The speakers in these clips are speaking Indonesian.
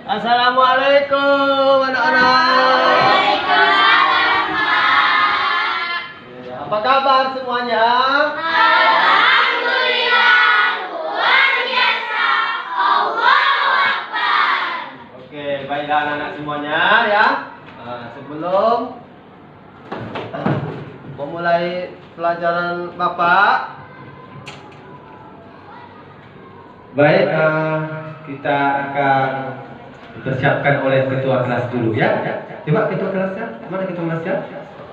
Assalamualaikum anak-anak. Waalaikumsalam, Pak. Apa kabar semuanya? Alhamdulillah, luar biasa. Allahu Akbar. Oke, baiklah anak-anak semuanya ya. Sebelum memulai pelajaran Bapak, baik, kita akan dipersiapkan oleh ketua kelas dulu ya. Coba ketua kelasnya, mana ketua kelasnya?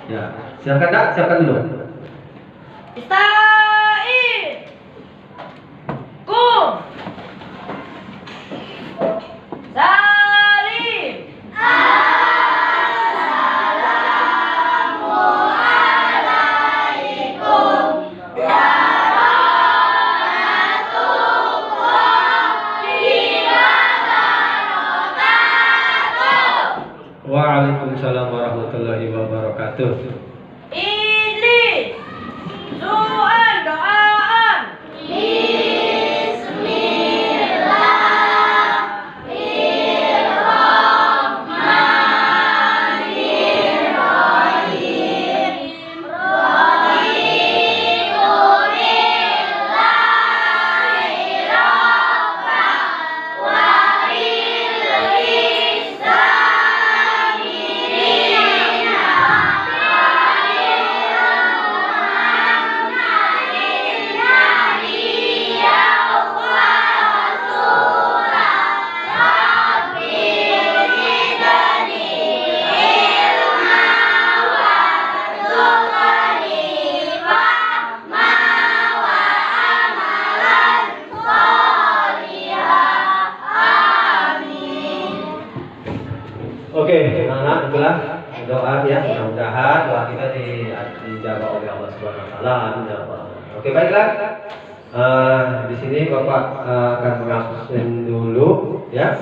Ya, silakan nak, siapkan dulu. Istain. Kum. Salim. Assalamualaikum warahmatullahi wabarakatuh. Waalaikumsalam warahmatullahi wabarakatuh. Idris, Zuan, doaan. Bismillahirrahmanirrahim. Radiulillahi rabban wa bil Oke, anak-anak, itulah doa ya. Mudah-mudahan doa kita dijawab oleh Allah Subhanahu Wa Taala. Amin ya rabbal alamin. Oke, baiklah. Di sini Bapak akan mengabsen dulu ya,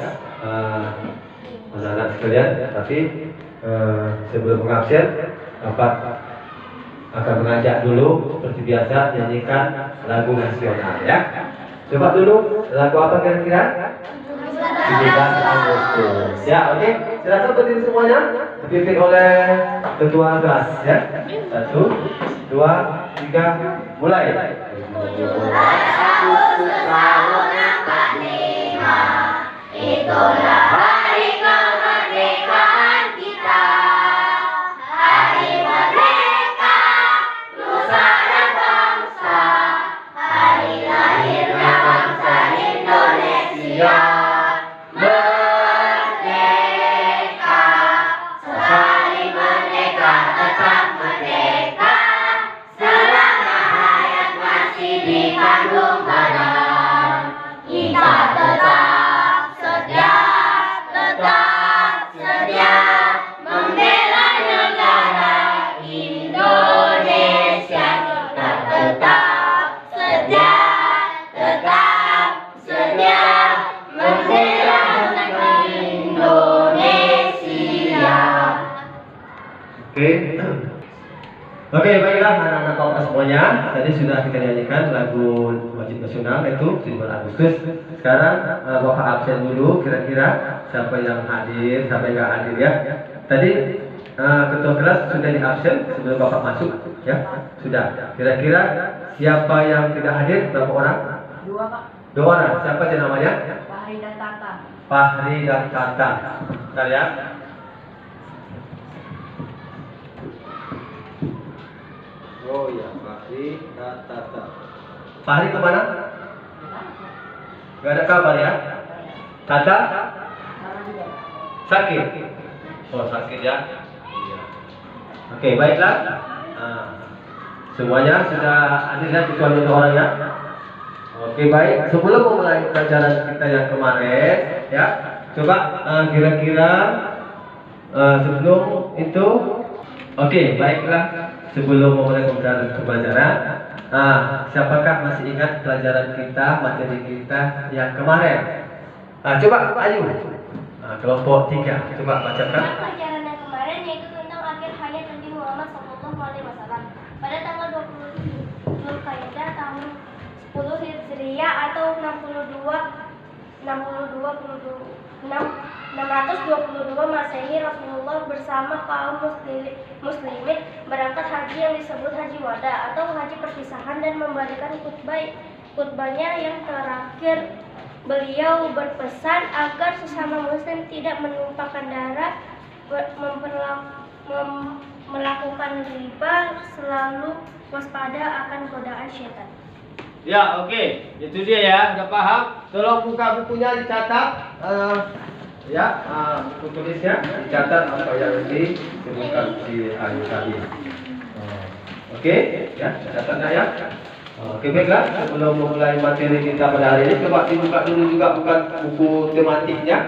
anak-anak sekalian. Tapi sebelum mengabsen, Bapak akan mengajak dulu seperti biasa nyanyikan lagu nasional ya. Coba dulu lagu apa kira-kira? 17 Agustus. Ya, oke. Silakan berdiri semuanya. Dipimpin oleh ketua kelas ya. 1, 2, 3, mulai. 17 Agustus tahun 45, itulah hari kemerdekaan kita. Hari merdeka, nusa dan bangsa. Hari lahirnya bangsa Indonesia. Merdeka, sekali merdeka tetap merdeka. Selama hayat masih dikandung badan, kita tetap sedia membela negara Indonesia. Kita tetap sedia membela negara Indonesia. Oke, baiklah anak-anak Bapak semuanya. Tadi sudah kita nyanyikan lagu wajib nasional itu 17 Agustus. Sekarang Bapak absen dulu, kira-kira siapa yang hadir, siapa yang nggak hadir ya. Tadi ketua kelas sudah di absen sebelum Bapak masuk ya. Sudah. Kira-kira siapa yang tidak hadir, berapa orang? 2, Pak. 2 orang. Siapa sih namanya? Fahri dan Tata. Fahri dan Tata. Bentar ya. Oh ya, Fahri dan Tata. Fahri kemana? Gak ada kabar ya. Tata? Sakit. Oh, sakit ya. Iya. Oke, baiklah. Semuanya sudah hadir ya, kecuali 2 orang ya. Oke, baik. Sebelum memulai pelajaran kita yang kemarin ya, coba kira-kira sebelum itu, oke, baiklah. Sebelum memulai pelajaran, siapakah masih ingat pelajaran kita, materi kita yang kemarin? Coba, ayo. Kelompok 3, coba bacakan. Pelajaran yang kemarin yaitu tentang akhir hayat Nabi Muhammad SAW pada tanggal 20 Zulkaidah tahun 10 Hijriah atau 62 622 Masehi, Rasulullah bersama kaum muslimin berangkat haji yang disebut Haji Wada atau haji perpisahan dan memberikan khutbahnya yang terakhir. Beliau berpesan agar sesama muslim tidak menumpahkan darah, melakukan riba, selalu waspada akan godaan syaitan. Ya, oke. Itu dia ya. Udah paham? Tolong buka bukunya, dicatat. Buku tulisnya dicatat apa yang disebutkan di ayat tadi. Oke, ya, catatnya ya. Oke, baiklah. Sebelum memulai materi kita pada hari ini, coba dibuka dulu juga bukan buku tematiknya,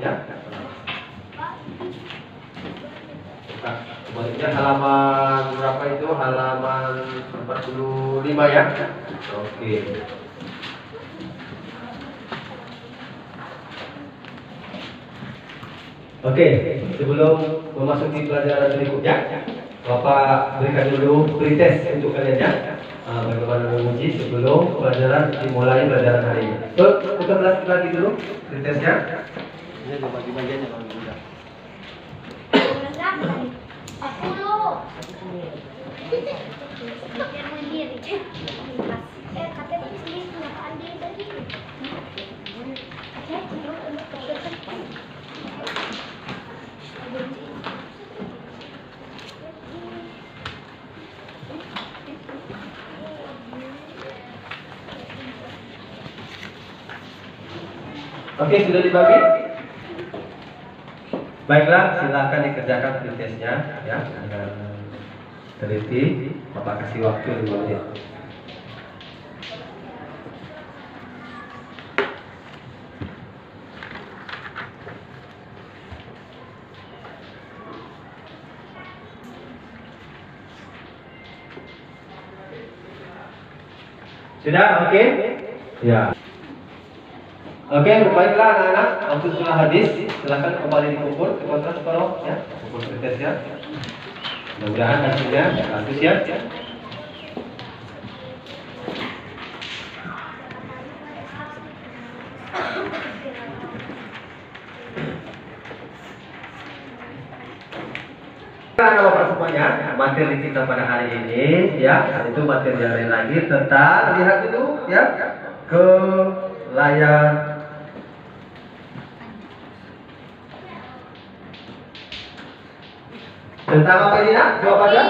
ya. Buka halaman berapa itu? Halaman 45 ya. Oke. Oke, sebelum memasuki pelajaran berikutnya, Bapak berikan dulu pretest untuk kalian ya. Bagaimana menguji sebelum pelajaran dimulai pelajaran hari ini. Kita lagi dulu pretestnya. Ini ada bagi-bagiannya kalau sudah. 10. Oke, sudah dibagi? Baiklah, silakan dikerjakan pretestnya ya dengan teliti. Bapak kasih waktu 5 menit. Sudah, oke? Ya. Oke, baiklah anak-anak, untuk setelah hadis, silakan kembali dikumpul ke kontras tolong ya, kumpul pretestnya. Mudah-mudahan hasilnya bagus ya. Bapak semuanya, materi kita pada hari ini ya, itu materi yang lain lagi tentang, lihat dulu ya, ke layar tentang apa ini nak? Jawab aja.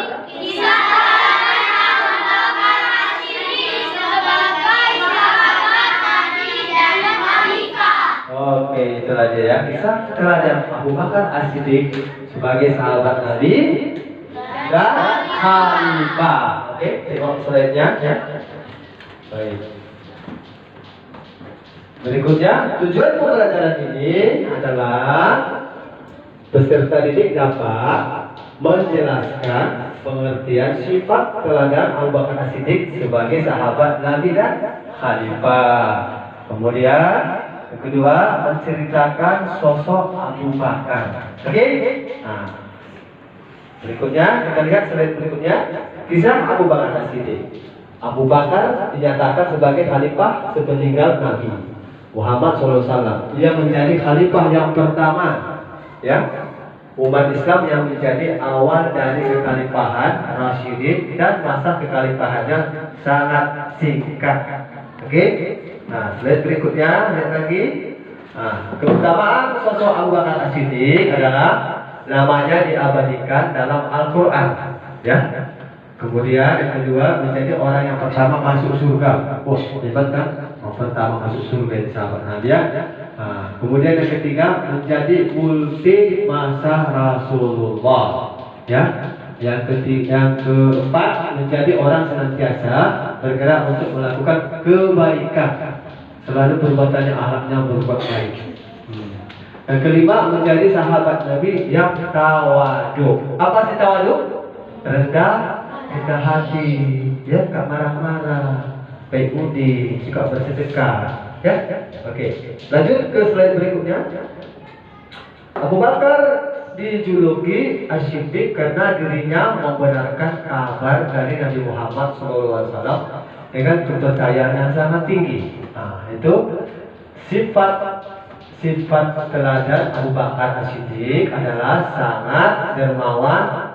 Oke, itu aja ya. Kisah teladan Abu Bakar As-Siddiq sebagai sahabat Nabi dan khalifah. Oke, tengok slide-nya ya. Baik. Berikutnya, tujuan pembelajaran ini adalah peserta didik dapat menjelaskan pengertian sifat teladan Abu Bakar As-Siddiq sebagai sahabat Nabi dan khalifah. Kemudian yang kedua, menceritakan sosok Abu Bakar. Oke? Nah, berikutnya kita lihat slide berikutnya. Kisah Abu Bakar As-Siddiq. Abu Bakar dinyatakan sebagai khalifah sepeninggal Nabi Muhammad SAW. Dia menjadi khalifah yang pertama, ya, umat Islam yang menjadi awal dari kekhalifahan Rasyidin, dan masa kekhalifahannya sangat singkat. Oke? Nah, slide berikutnya, lihat lagi. Nah, keutamaan sosok Abu Bakar As-Siddiq adalah namanya diabadikan dalam Al-Quran, ya. Kemudian yang kedua, menjadi orang yang pertama masuk surga. Wah, hebat kan? Yang pertama masuk surga di sahabat Nabi ya. Nah, kemudian yang ketiga, menjadi ulti masa Rasulullah, ya. Yang keempat, menjadi orang senantiasa bergerak untuk melakukan kebaikan, selalu perbuatannya akhlaknya berbuat baik. Yang kelima, menjadi sahabat Nabi yang tawadu. Apa sih tawadu? Rendah hati, ya, gak marah-marah, baik budi, suka bersedekah, ya. Oke, lanjut ke slide berikutnya. Abu Bakar dijuluki As-Siddiq karena dirinya membenarkan kabar dari Nabi Muhammad SAW dengan kepercayaan yang sangat tinggi. Nah, itu Sifat teladan Abu Bakar As-Siddiq adalah sangat dermawan,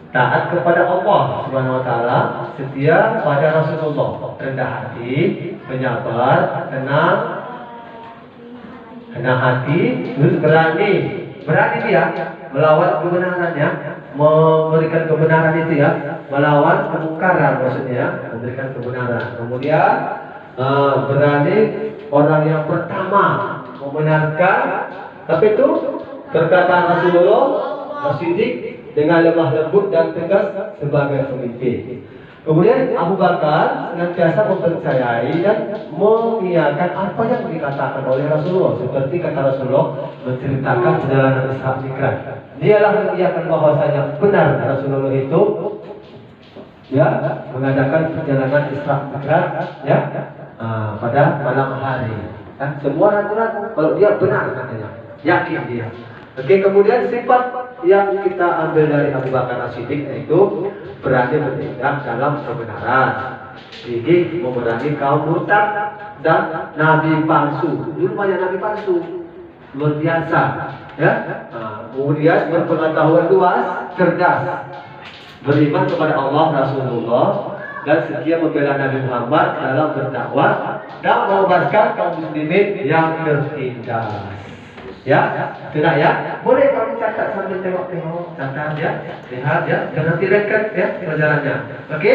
taat kepada Allah Subhanahu wa taala, setia pada Rasulullah, rendah hati, penyabar, rendah hati, terus berani dia melawan kebenarannya, memberikan kebenaran itu ya, melawan kemungkaran maksudnya, memberikan kebenaran. Kemudian berani orang yang pertama membenarkan, tapi itu perkataan Rasulullah As-Siddiq dengan lemah lembut dan tegas sebagai pemimpin. Kemudian Abu Bakar senantiasa mempercayai dan mengiyakan apa yang dikatakan oleh Rasulullah, seperti kata Rasulullah menceritakan perjalanan Isra Mi'raj. Dialah mengiyakan bahwasanya benar Rasulullah itu ya mengadakan perjalanan Isra Mi'raj ya pada malam hari. Semua ragu-ragu kalau dia benar katanya, yakin dia. Oke, kemudian sifat yang kita ambil dari Abu Bakar As-Siddiq yaitu berani bertindak dalam kebenaran, gigih memerangi kaum murtad dan nabi palsu. Dulu banyak nabi palsu, luar biasa, ya. Kemudian berpengetahuan luas, cerdas, beriman kepada Allah Rasulullah, dan setia membela Nabi Muhammad dalam berdakwah dan membebaskan kaum muslimin yang tertindas. Ya, sudah ya. Boleh kamu catat sambil tengok-tengok, catat ya, lihat ya, dan nanti record ya pelajarannya. Oke?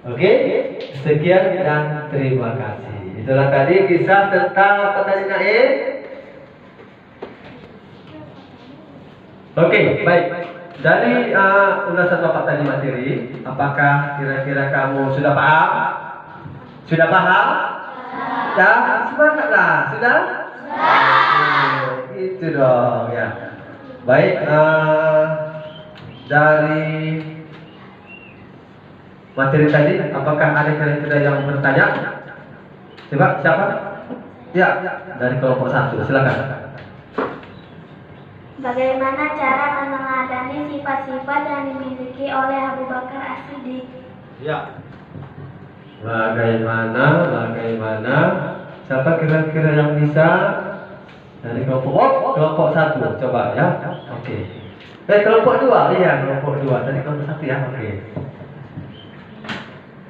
Oke, sekian dan terima kasih. Itulah tadi kisah tentang apa tadi Naim? Oke, baik. Dari ulasan Bapak tadi materi, apakah kira-kira kamu sudah paham? Sudah paham? Ya, semangatlah. Sudah? Itu dong ya. Baik, dari materi tadi, apakah ada kira-kira yang bertanya? Coba, siapa? Ya, dari kelompok 1, silakan. Bagaimana cara meneladani sifat-sifat yang dimiliki oleh Abu Bakar As-Siddiq? Ya. Bagaimana? Siapa kira-kira yang bisa dari kelompok 1? Coba ya. Oke. Kelompok 2, iya kelompok 2 dari kelompok 1 ya. Oke.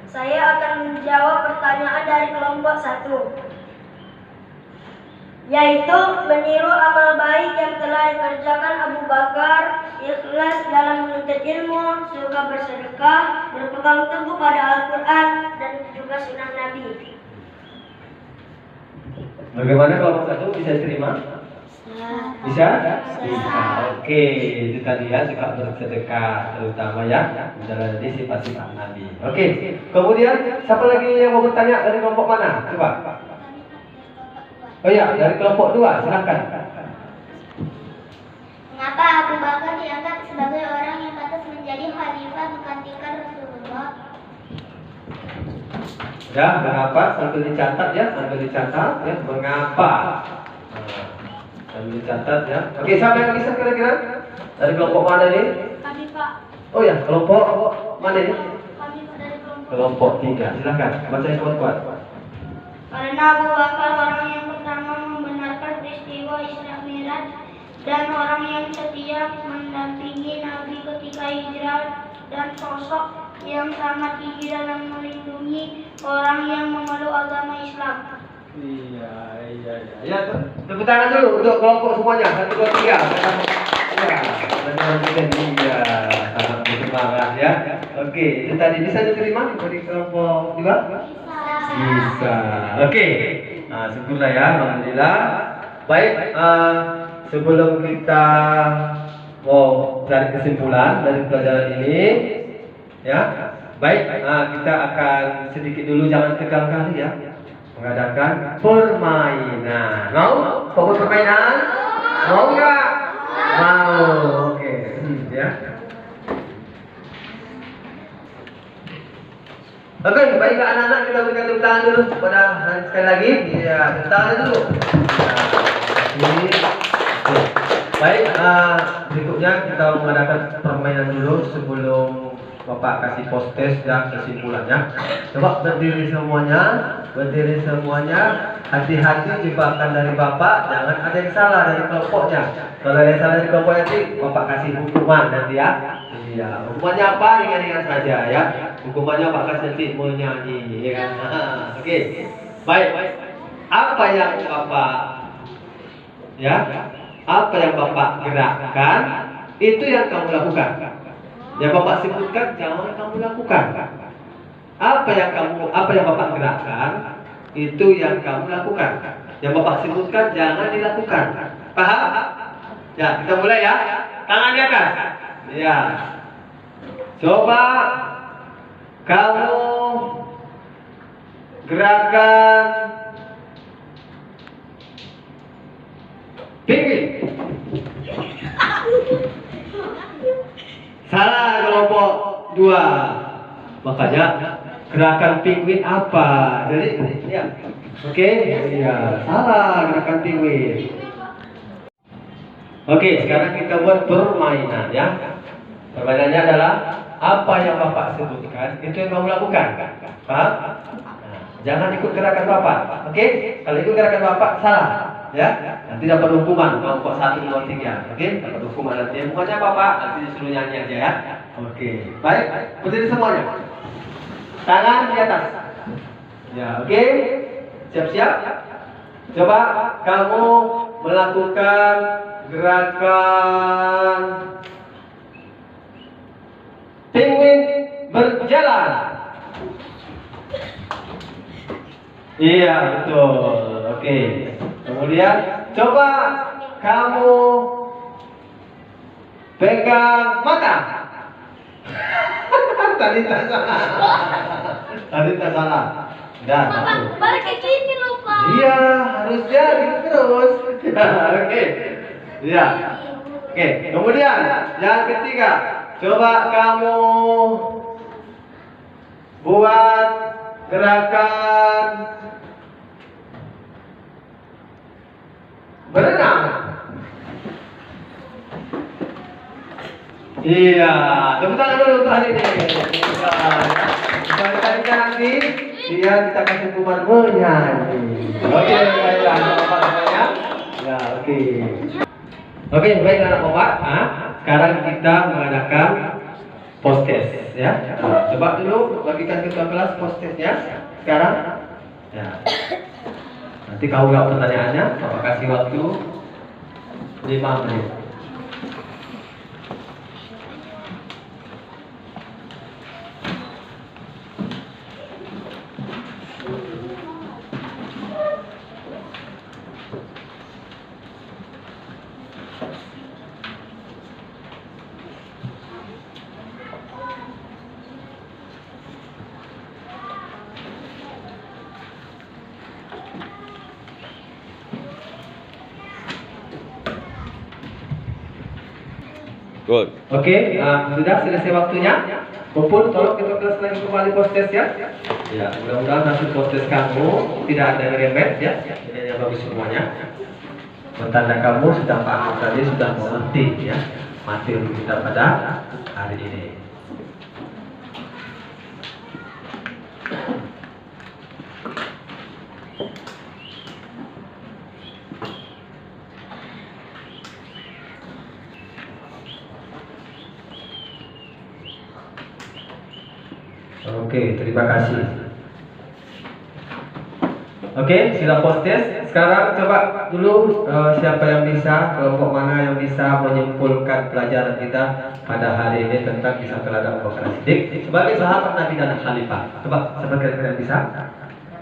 Saya akan menjawab pertanyaan dari kelompok 1, yaitu meniru amal baik yang telah dikerjakan Abu Bakar, ikhlas dalam menuntut ilmu, suka bersedekah, berpegang teguh pada Al-Quran dan juga sunnah Nabi. Bagaimana kelompok 1 bisa terima? Bisa? Bisa. Oke, itu tadi ya, suka bersedekah terutama ya, menjalani sifat-sifat Nabi. Oke. Kemudian siapa lagi yang mau bertanya dari kelompok mana? Coba. Oh ya, dari kelompok 2, silakan. Mengapa Abu Bakar dianggap sebagai orang yang pantas menjadi khalifah menggantikan Rasulullah? Ya, mengapa? Sambil dicatat ya, mengapa? Sambil dicatat ya. Oke, siapa yang bisa kira-kira? Dari kelompok mana nih? Kami Pak. Oh ya, kelompok mana ini? Kami dari Kelompok 3, silakan. Bacain kuat-kuat. Karena Abu Bakar orang yang pertama membenarkan peristiwa Isra Mi'raj dan orang yang setia mendampingi Nabi ketika hijrah dan sosok yang sangat gigih dalam melindungi orang yang memeluk agama Islam. Iya. Ya, tepuk tangan dulu untuk kelompok semuanya. 1, 2, 3. Ya, iya, sangat bersemangat ya. Oke, itu tadi bisa diterima dari kelompok 2? Bisa. Oke. Nah, syukurlah ya, alhamdulillah. Baik, sebelum kita mau cari kesimpulan dari pelajaran ini, ya. Baik, kita akan sedikit dulu, jangan tegang kali ya, mengadakan permainan. Mau? Fokus permainan? Mau nggak? Mau. Oke. Ya. Oke, baiklah anak-anak, kita berikan tepuk tangan dulu pada sekali lagi. Iya, tepuk tangan dulu. Baik, berikutnya kita mengadakan permainan dulu sebelum Bapak kasih postes dan kesimpulannya. Coba berdiri semuanya. Hati-hati jebakan dari Bapak, jangan ada yang salah dari kelompoknya. Kalau ada yang salah dari kelompok nanti, Bapak kasih hukuman nanti ya. Iya, hukumannya apa? Ringan-ringan saja ya. Hukumannya Bapak kasih nanti menyanyi, ya kan? Oke, baik. Apa yang Bapak gerakkan, itu yang kamu lakukan. Yang Bapak sebutkan jangan kamu lakukan. Apa yang Bapak gerakkan, itu yang kamu lakukan. Yang Bapak sebutkan jangan dilakukan. Paham? Ya, kita mulai ya. Tangan di atas. Ya. Coba kamu gerakan pinggir. Salah kelompok 2. Makanya gerakan penguin apa? Jadi ya. Oke, iya, salah gerakan penguin. Oke, sekarang kita buat permainan ya. Permainannya adalah apa yang Bapak sebutkan itu yang kamu lakukan. Paham? Nah, jangan ikut gerakan Bapak. Oke? Kalau ikut gerakan Bapak salah. Ya, nanti dapat hukuman kelompok 1, 2, 3. Oke, dapat hukuman nanti. Hukumannya Bapak nanti disuruh nyanyi aja ya. Oke, baik. Berdiri semuanya. Tangan di atas. Ya, oke. Siap-siap. Coba kamu melakukan gerakan penguin berjalan. Iya, betul. Oke. Kemudian coba kamu pegang mata. Tadi tak salah. Dan Balik kayak gini loh, Pak. iya, harusnya gitu terus. Oke. Iya. Oke, kemudian yang ketiga, coba kamu buat gerakan berenang. Iya, tepuk tangan dulu untuk hari ini. Kali-kali nanti dia kita kasih hukuman menyanyi. Oke, baiklah Bapak semuanya. Ya, oke. Oke, baik anak-anak. Sekarang kita mengadakan postes ya. Coba dulu bagikan ketua kelas postesnya. Sekarang. Ya. Nanti kau jawab pertanyaannya, Bapak kasih waktu 5 menit. Good. Oke, sudah selesai waktunya. Kumpul, tolong kita kelas lagi kembali postes ya. Ya, mudah-mudahan hasil postes kamu tidak ada yang remet ya. Ini yang bagus semuanya. Bertanda kamu sudah paham tadi, sudah mengerti ya materi kita pada hari ini. Oke, terima kasih. Oke, sila postes. Sekarang coba dulu siapa yang bisa, kelompok mana yang bisa menyimpulkan pelajaran kita pada hari ini tentang kisah teladan Abu Bakar As-Siddiq sebagai sahabat Nabi dan Khalifah. Coba, siapa kira-kira bisa?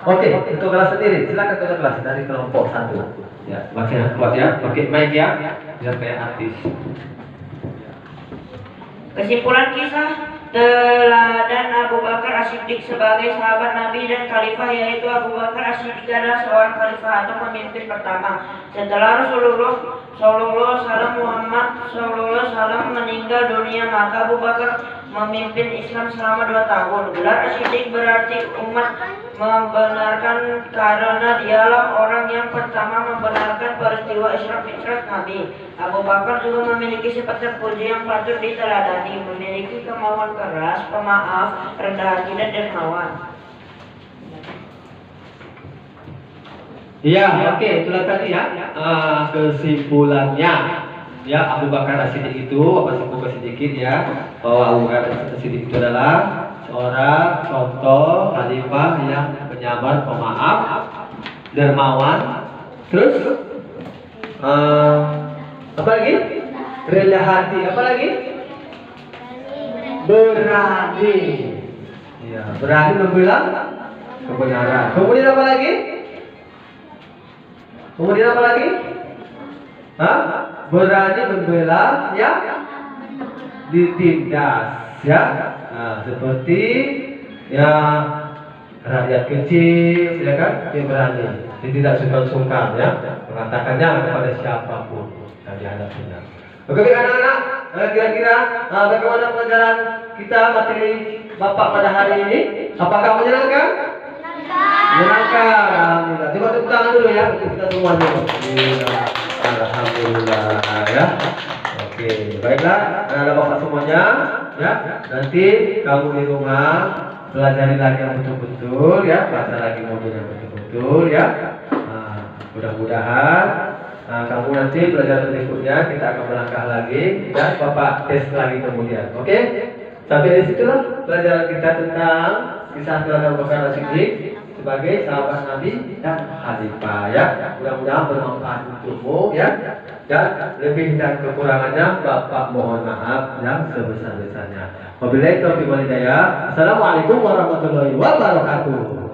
Oke, ketua kelas sendiri. Silakan ketua kelas dari kelompok 1. Ya, makin kuat ya, pakai mic ya, biar kayak artis. Kesimpulan kisah teladan Abu Bakar As-Siddiq sebagai sahabat Nabi dan Khalifah, yaitu Abu Bakar As-Siddiq adalah seorang khalifah atau pemimpin pertama setelah Rasulullah SAW Muhammad SAW meninggal dunia. Maka Abu Bakar memimpin Islam selama 2 tahun. Gelar As-Siddiq berarti umat membenarkan karena dialah orang yang pertama membenarkan peristiwa Isra Mi'raj Nabi. Abu Bakar juga memiliki sifat terpuji yang patut diteladani, memiliki kemauan keras, pemaaf, rendah hati dan dermawan. Iya, oke, itulah tadi ya kesimpulannya. Ya, Abu Bakar As-Siddiq itu apa sedikit ya, bahwa Abu Bakar As-Siddiq itu adalah seorang contoh khalifah yang penyabar, pemaaf, dermawan. Terus apa lagi? Rendah hati. Apa lagi? Berani. Ya, berani membela kebenaran. Kemudian apa lagi? Kemudian apa lagi? Hah? Berani membela ya ditindas ya. Nah, seperti ya rakyat kecil ya kan, dia berani, dia tidak sungkan-sungkan ya mengatakannya kepada siapapun yang dihadapinya. Oke anak-anak, kira-kira bagaimana pelajaran kita materi Bapak pada hari ini? Apakah menyenangkan? Menyenangkan, alhamdulillah. Coba tepuk tangan dulu ya untuk kita semua dulu. Alhamdulillah ya. Oke, baiklah anak-anak Bapak semuanya ya. Nanti kamu di rumah pelajari lagi yang betul-betul ya, baca lagi modul yang betul-betul ya. Mudah-mudahan kamu nanti pelajaran berikutnya kita akan melangkah lagi dan Bapak tes lagi kemudian. Oke? Sampai di situlah pelajaran kita tentang kisah Abu Bakar As-Siddiq sebagai sahabat Nabi dan khalifah ya. Mudah-mudahan bermanfaat untukmu ya. Dan lebih dan kekurangannya Bapak mohon maaf yang sebesar-besarnya. Wabillahi taufiq wal hidayah. Assalamualaikum warahmatullahi wabarakatuh.